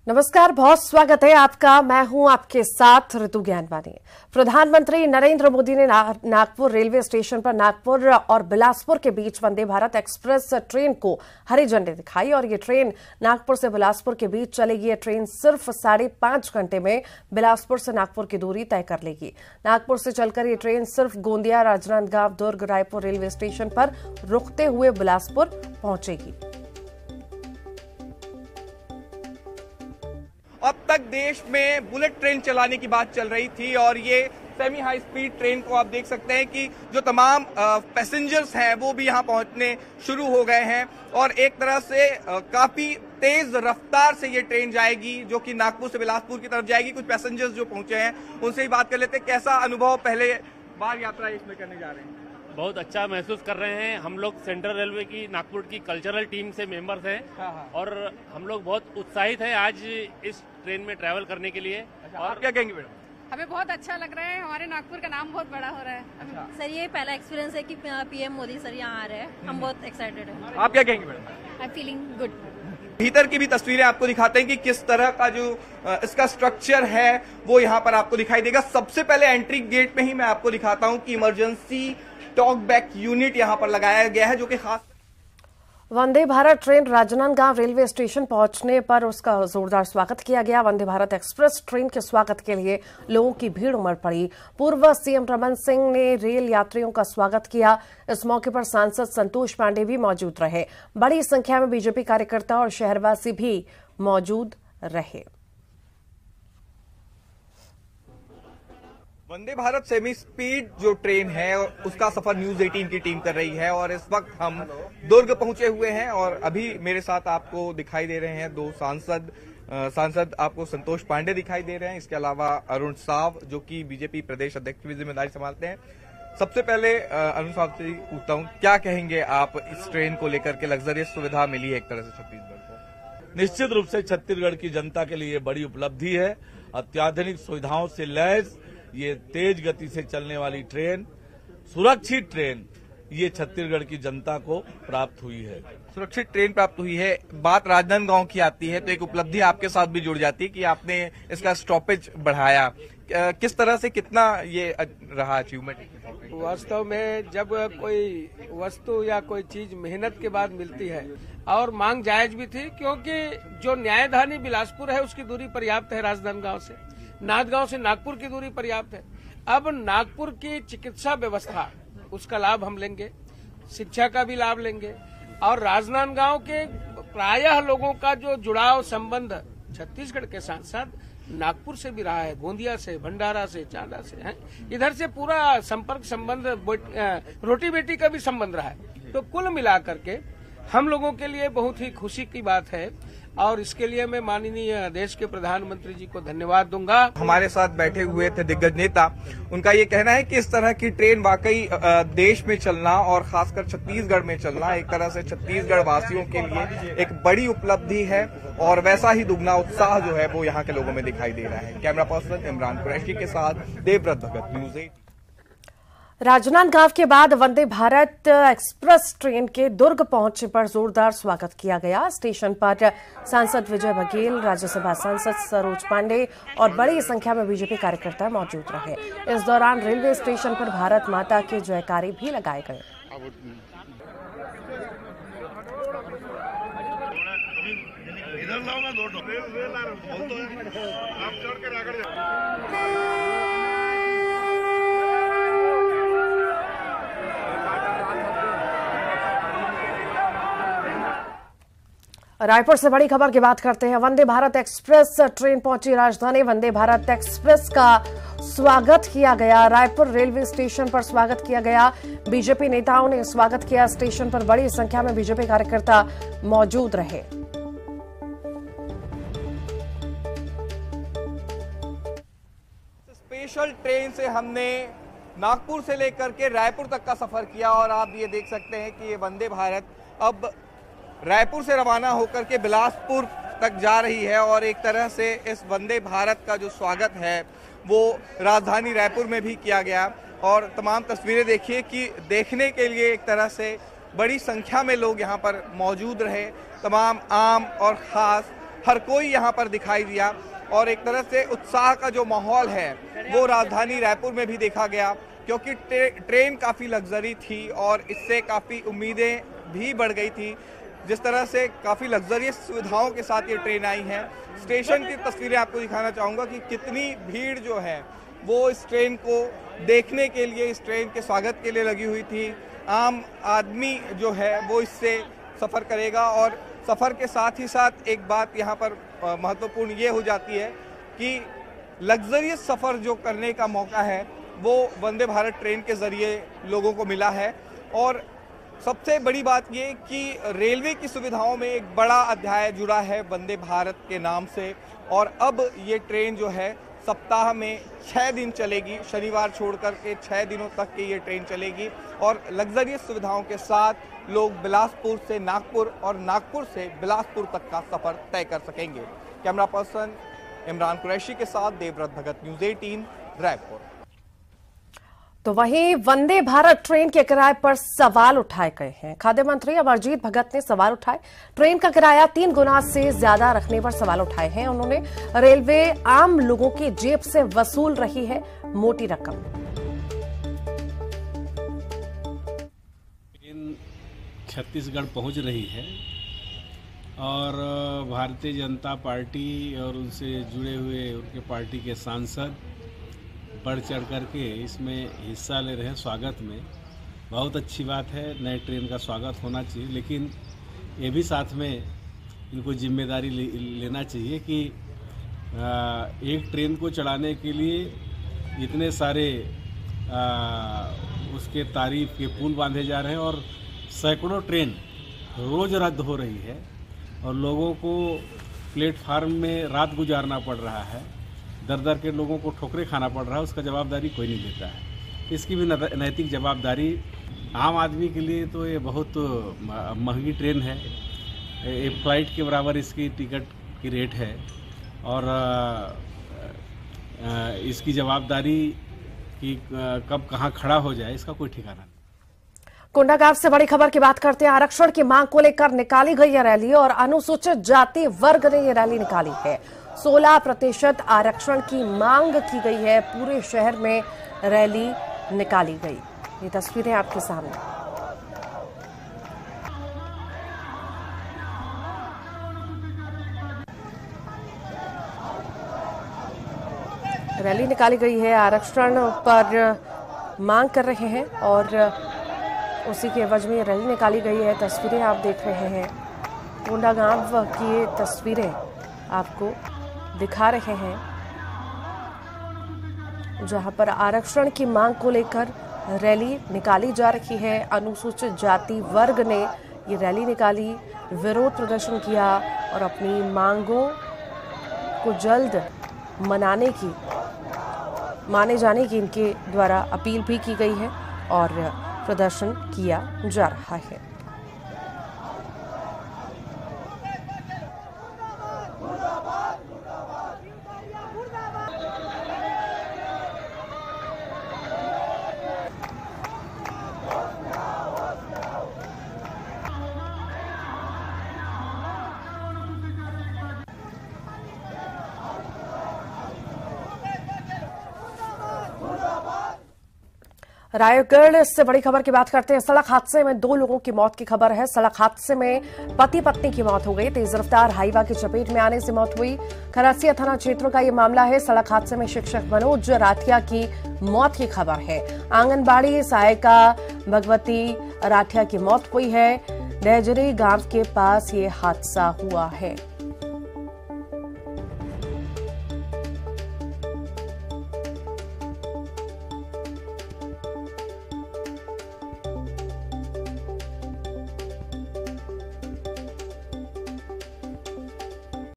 नमस्कार, बहुत स्वागत है आपका। मैं हूं आपके साथ ऋतु ज्ञानवानी। प्रधानमंत्री नरेंद्र मोदी ने नागपुर रेलवे स्टेशन पर नागपुर और बिलासपुर के बीच वंदे भारत एक्सप्रेस ट्रेन को हरी झंडी दिखाई और ये ट्रेन नागपुर से बिलासपुर के बीच चलेगी। ये ट्रेन सिर्फ 5.5 घंटे में बिलासपुर से नागपुर की दूरी तय कर लेगी। नागपुर से चलकर ये ट्रेन सिर्फ गोंदिया, राजनांदगांव, दुर्ग, रायपुर रेलवे स्टेशन पर रुकते हुए बिलासपुर पहुंचेगी। अब तक देश में बुलेट ट्रेन चलाने की बात चल रही थी और ये सेमी हाई स्पीड ट्रेन को आप देख सकते हैं कि जो तमाम पैसेंजर्स हैं वो भी यहाँ पहुंचने शुरू हो गए हैं और एक तरह से काफी तेज रफ्तार से ये ट्रेन जाएगी जो कि नागपुर से बिलासपुर की तरफ जाएगी। कुछ पैसेंजर्स जो पहुंचे हैं उनसे ही बात कर लेते हैं। कैसा अनुभव पहले बार यात्रा इसमें करने जा रहे हैं? बहुत अच्छा महसूस कर रहे हैं। हम लोग सेंट्रल रेलवे की नागपुर की कल्चरल टीम से मेंबर्स हैं और हम लोग बहुत उत्साहित हैं आज इस ट्रेन में ट्रैवल करने के लिए। और आप क्या कहेंगे मैडम? हमें बहुत अच्छा लग रहा है, हमारे नागपुर का नाम बहुत बड़ा हो रहा है। सर ये पहला एक्सपीरियंस है कि पीएम मोदी सर यहाँ आ रहे हैं, हम बहुत एक्साइटेड हैं। आप क्या कहेंगे madam? I am feeling good. भीतर की भी तस्वीरें आपको दिखाते हैं कि किस तरह का जो इसका स्ट्रक्चर है वो यहाँ पर आपको दिखाई देगा। सबसे पहले एंट्री गेट में ही मैं आपको दिखाता हूँ कि इमरजेंसी टॉक बैक यूनिट यहाँ पर लगाया गया है जो कि खास Vande Bharat train Rajnandgaon railway station पहुंचने पर उसका जोरदार स्वागत किया गया। वंदे भारत एक्सप्रेस ट्रेन के स्वागत के लिए लोगों की भीड़ उमड़ पड़ी। पूर्व सीएम रमन सिंह ने रेल यात्रियों का स्वागत किया। इस मौके पर सांसद संतोष पांडे भी मौजूद रहे। बड़ी संख्या में बीजेपी कार्यकर्ता और शहरवासी भी मौजूद रहे। वंदे भारत सेमी स्पीड जो ट्रेन है उसका सफर न्यूज 18 की टीम कर रही है और इस वक्त हम दुर्ग पहुंचे हुए हैं और अभी मेरे साथ आपको दिखाई दे रहे हैं दो सांसद आपको संतोष पांडे दिखाई दे रहे हैं। इसके अलावा अरुण साव जो कि बीजेपी प्रदेश अध्यक्ष की जिम्मेदारी संभालते हैं। सबसे पहले अरुण साव से पूछता हूं, क्या कहेंगे आप इस ट्रेन को लेकर के? लग्जरियस सुविधा मिली है एक तरह से छत्तीसगढ़ को। निश्चित रूप से छत्तीसगढ़ की जनता के लिए बड़ी उपलब्धि है। अत्याधुनिक सुविधाओं से लैस ये तेज गति से चलने वाली ट्रेन, सुरक्षित ट्रेन, ये छत्तीसगढ़ की जनता को प्राप्त हुई है। सुरक्षित ट्रेन प्राप्त हुई है। बात राजनांदगांव की आती है तो एक उपलब्धि आपके साथ भी जुड़ जाती है कि आपने इसका स्टॉपेज बढ़ाया। किस तरह से कितना ये रहा अचीवमेंट? वास्तव में जब कोई वस्तु या कोई चीज मेहनत के बाद मिलती है और मांग जायज भी थी, क्योंकि जो न्यायधानी बिलासपुर है उसकी दूरी पर्याप्त है राजनांदगांव से, नांदगांव से नागपुर की दूरी पर्याप्त है। अब नागपुर की चिकित्सा व्यवस्था उसका लाभ हम लेंगे, शिक्षा का भी लाभ लेंगे और राजनांदगांव के प्रायः लोगों का जो जुड़ाव संबंध छत्तीसगढ़ के साथ साथ नागपुर से भी रहा है, गोंदिया से, भंडारा से, चांदा से है, इधर से पूरा संपर्क संबंध, रोटी बेटी का भी संबंध रहा है। तो कुल मिलाकर के हम लोगों के लिए बहुत ही खुशी की बात है और इसके लिए मैं माननीय देश के प्रधानमंत्री जी को धन्यवाद दूंगा। हमारे साथ बैठे हुए थे दिग्गज नेता, उनका ये कहना है कि इस तरह की ट्रेन वाकई देश में चलना और खासकर छत्तीसगढ़ में चलना एक तरह से छत्तीसगढ़ वासियों के लिए एक बड़ी उपलब्धि है और वैसा ही दुगना उत्साह जो है वो यहाँ के लोगों में दिखाई दे रहा है। कैमरा पर्सन इमरान कुरैशी के साथ देवव्रत भगत, न्यूज़ 8। राजनांदगांव के बाद वंदे भारत एक्सप्रेस ट्रेन के दुर्ग पहुंचने पर जोरदार स्वागत किया गया। स्टेशन पर सांसद विजय बघेल, राज्यसभा सांसद सरोज पांडे और बड़ी संख्या में बीजेपी कार्यकर्ता मौजूद रहे। इस दौरान रेलवे स्टेशन पर भारत माता के जयकारे भी लगाए गए। रायपुर से बड़ी खबर की बात करते हैं। वंदे भारत एक्सप्रेस ट्रेन पहुंची राजधानी। वंदे भारत एक्सप्रेस का स्वागत किया गया। रायपुर रेलवे स्टेशन पर स्वागत किया गया। बीजेपी नेताओं ने स्वागत किया। स्टेशन पर बड़ी संख्या में बीजेपी कार्यकर्ता मौजूद रहे। स्पेशल ट्रेन से हमने नागपुर से लेकर के रायपुर तक का सफर किया और आप ये देख सकते हैं कि ये वंदे भारत अब रायपुर से रवाना होकर के बिलासपुर तक जा रही है और एक तरह से इस वंदे भारत का जो स्वागत है वो राजधानी रायपुर में भी किया गया और तमाम तस्वीरें देखिए कि देखने के लिए एक तरह से बड़ी संख्या में लोग यहाँ पर मौजूद रहे। तमाम आम और ख़ास हर कोई यहाँ पर दिखाई दिया और एक तरह से उत्साह का जो माहौल है वो राजधानी रायपुर में भी देखा गया, क्योंकि ट्रेन काफ़ी लग्जरी थी और इससे काफ़ी उम्मीदें भी बढ़ गई थी। जिस तरह से काफ़ी लग्जरियस सुविधाओं के साथ ये ट्रेन आई है। स्टेशन की तस्वीरें आपको दिखाना चाहूँगा कि कितनी भीड़ जो है वो इस ट्रेन को देखने के लिए, इस ट्रेन के स्वागत के लिए लगी हुई थी। आम आदमी जो है वो इससे सफ़र करेगा और सफ़र के साथ ही साथ एक बात यहाँ पर महत्वपूर्ण ये हो जाती है कि लग्जरियस सफ़र जो करने का मौका है वो वंदे भारत ट्रेन के ज़रिए लोगों को मिला है। और सबसे बड़ी बात ये कि रेलवे की सुविधाओं में एक बड़ा अध्याय जुड़ा है वंदे भारत के नाम से, और अब ये ट्रेन जो है सप्ताह में 6 दिन चलेगी, शनिवार छोड़कर के 6 दिनों तक की ये ट्रेन चलेगी और लग्जरियस सुविधाओं के साथ लोग बिलासपुर से नागपुर और नागपुर से बिलासपुर तक का सफर तय कर सकेंगे। कैमरा पर्सन इमरान कुरैशी के साथ देवव्रत भगत, न्यूज़ 18 रायपुर। तो वहीं वंदे भारत ट्रेन के किराए पर सवाल उठाए गए हैं। खाद्य मंत्री अमरजीत भगत ने सवाल उठाए। ट्रेन का किराया 3 गुना से ज्यादा रखने पर सवाल उठाए हैं उन्होंने। रेलवे आम लोगों की जेब से वसूल रही है मोटी रकम। ट्रेन छत्तीसगढ़ पहुंच रही है और भारतीय जनता पार्टी और उनसे जुड़े हुए उनके पार्टी के सांसद बढ़ चढ़ करके इसमें हिस्सा ले रहे हैं स्वागत में। बहुत अच्छी बात है, नए ट्रेन का स्वागत होना चाहिए, लेकिन ये भी साथ में इनको जिम्मेदारी लेना चाहिए कि एक ट्रेन को चलाने के लिए इतने सारे उसके तारीफ के पुल बांधे जा रहे हैं और सैकड़ों ट्रेन रोज़ रद्द हो रही है और लोगों को प्लेटफार्म में रात गुजारना पड़ रहा है, दर दर के लोगों को ठोकरे खाना पड़ रहा है। उसका जवाबदारी कोई नहीं लेता है। इसकी भी नैतिक जवाबदारी आम आदमी के लिए तो ये बहुत महंगी ट्रेन है। एक फ्लाइट के बराबर इसकी टिकट की रेट है और इसकी जवाबदारी कि कब कहाँ खड़ा हो जाए इसका कोई ठिकाना नहीं। कोंडागांव से बड़ी खबर की बात करते हैं। आरक्षण की मांग को लेकर निकाली गई यह रैली और अनुसूचित जाति वर्ग ने यह रैली निकाली है। 16% आरक्षण की मांग की गई है। पूरे शहर में रैली निकाली गई। ये तस्वीरें आपके सामने। रैली निकाली गई है, आरक्षण पर मांग कर रहे हैं और उसी के एवज में रैली निकाली गई है। तस्वीरें आप देख रहे हैं, कोंडागांव की ये तस्वीरें आपको दिखा रहे हैं जहां पर आरक्षण की मांग को लेकर रैली निकाली जा रही है। अनुसूचित जाति वर्ग ने ये रैली निकाली, विरोध प्रदर्शन किया और अपनी मांगों को जल्द माने जाने की इनके द्वारा अपील भी की गई है और प्रदर्शन किया जा रहा है। रायगढ़ से बड़ी खबर की बात करते हैं। सड़क हादसे में 2 लोगों की मौत की खबर है। सड़क हादसे में पति पत्नी की मौत हो गई। तेज रफ्तार हाईवा की चपेट में आने से मौत हुई। खरसिया थाना क्षेत्र का ये मामला है। सड़क हादसे में शिक्षक मनोज राठिया की मौत की खबर है। आंगनबाड़ी सहायिका भगवती राठिया की मौत हुई है। डहजरी गांव के पास ये हादसा हुआ है।